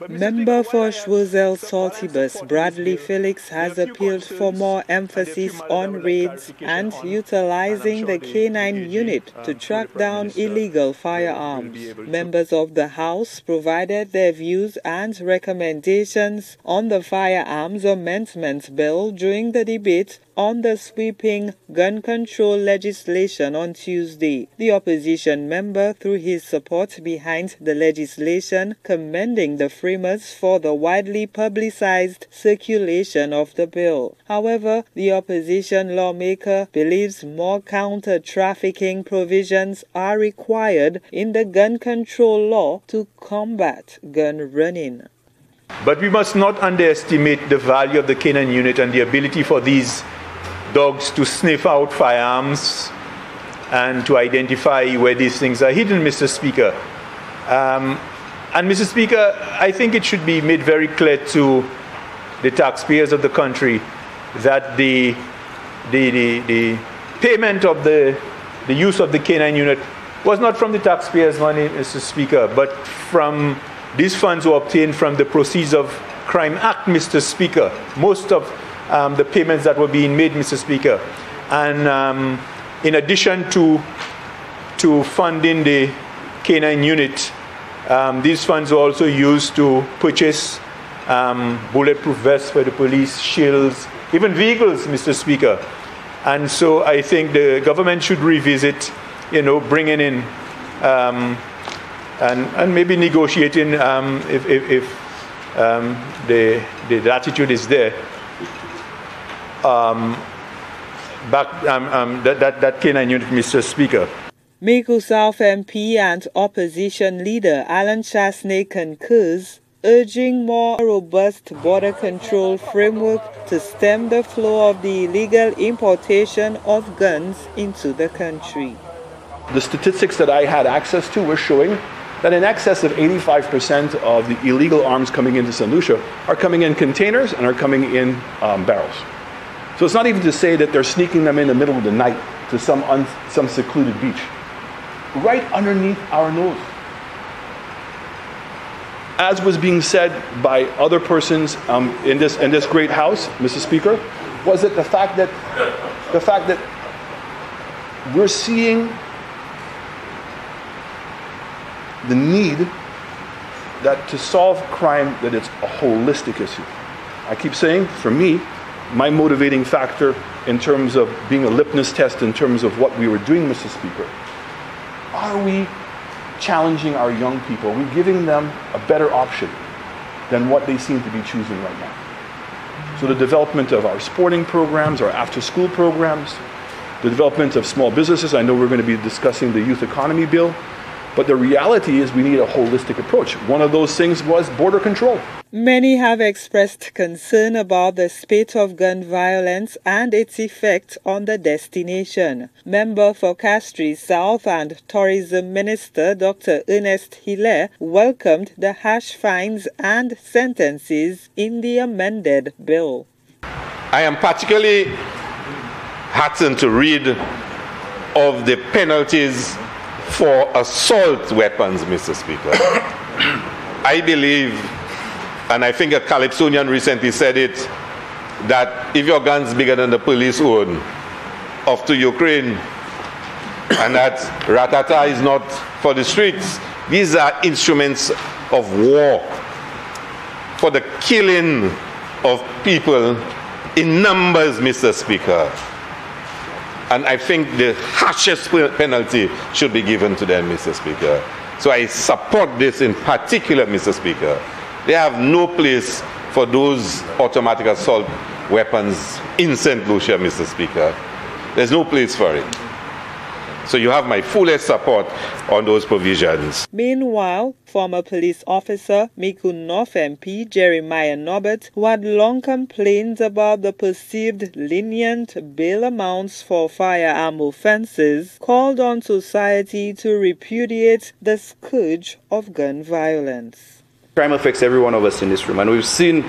Member for Schwozel-Saltibus Bradley Felix has appealed for more emphasis on raids and utilizing the K9 unit to track down illegal firearms. Members of the House provided their views and recommendations on the Firearms Amendment Bill during the debate on the sweeping gun control legislation on Tuesday. The opposition member threw his support behind the legislation, commending the framers for the widely publicized circulation of the bill. However, the opposition lawmaker believes more counter-trafficking provisions are required in the gun control law to combat gun running. But we must not underestimate the value of the K9 unit and the ability for these dogs to sniff out firearms and to identify where these things are hidden, Mr. Speaker. And Mr. Speaker, I think it should be made very clear to the taxpayers of the country that the payment of the use of the K9 unit was not from the taxpayers' money, Mr. Speaker, but from these funds were obtained from the Proceeds of Crime Act, Mr. Speaker. Most of the payments that were being made, Mr. Speaker. And in addition to funding the K9 unit, these funds were also used to purchase bulletproof vests for the police, shields, even vehicles, Mr. Speaker. And so I think the government should revisit, bringing in and maybe negotiating if the attitude is there. That K9 unit, Mr. Speaker. Mico South MP and opposition leader Alan Chasney concurs, urging more robust border control framework to stem the flow of the illegal importation of guns into the country. The statistics that I had access to were showing that in excess of 85% of the illegal arms coming into St. Lucia are coming in containers and are coming in barrels. So it's not even to say that they're sneaking them in the middle of the night to some secluded beach. Right underneath our nose. As was being said by other persons in this great house, Mr. Speaker, was that the fact that we're seeing the need that to solve crime, that it's a holistic issue. I keep saying, for me, my motivating factor in terms of being a litmus test in terms of what we were doing, Mr. Speaker, are we challenging our young people? Are we giving them a better option than what they seem to be choosing right now? So the development of our sporting programs, our after-school programs, the development of small businesses. I know we're going to be discussing the youth economy bill, but the reality is we need a holistic approach. One of those things was border control. Many have expressed concern about the spate of gun violence and its effect on the destination. Member for Castries South and Tourism Minister Dr. Ernest Hilaire welcomed the harsh fines and sentences in the amended bill. I am particularly heartened to read of the penalties for assault weapons, Mr. Speaker. I believe, and I think a Calypsonian recently said it, that if your gun's bigger than the police own off to Ukraine, and that ratata is not for the streets, these are instruments of war for the killing of people in numbers, Mr. Speaker. And I think the harshest penalty should be given to them, Mr. Speaker. So I support this in particular, Mr. Speaker. They have no place for those automatic assault weapons in St. Lucia, Mr. Speaker. There's no place for it. So you have my fullest support on those provisions. Meanwhile, former police officer Mico North MP Jeremiah Norbert, who had long complained about the perceived lenient bail amounts for firearm offences, called on society to repudiate the scourge of gun violence. Crime affects every one of us in this room, and we've seen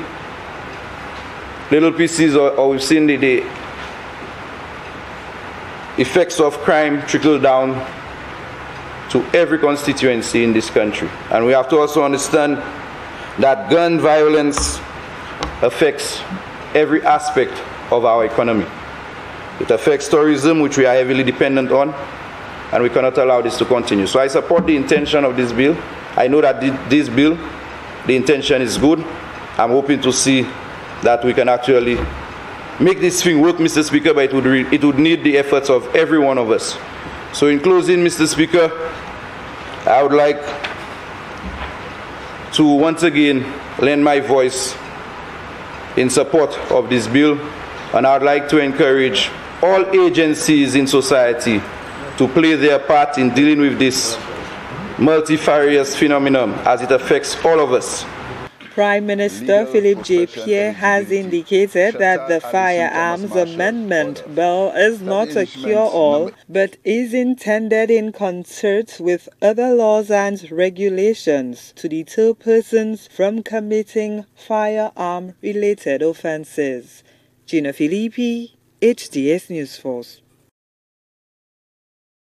little pieces, or we've seen the effects of crime trickle down to every constituency in this country. And we have to also understand that gun violence affects every aspect of our economy. It affects tourism, which we are heavily dependent on, and we cannot allow this to continue. So I support the intention of this bill. I know that this bill, the intention is good. I'm hoping to see that we can actually make this thing work, Mr. Speaker, but it would need the efforts of every one of us. So in closing, Mr. Speaker, I would like to once again lend my voice in support of this bill, and I would like to encourage all agencies in society to play their part in dealing with this multifarious phenomenon as it affects all of us. Prime Minister Philip J. Pierre has indicated that the Firearms Amendment Bill is not a cure-all, but is intended in concert with other laws and regulations to deter persons from committing firearm-related offences. Gina Filippi, HDS News Force.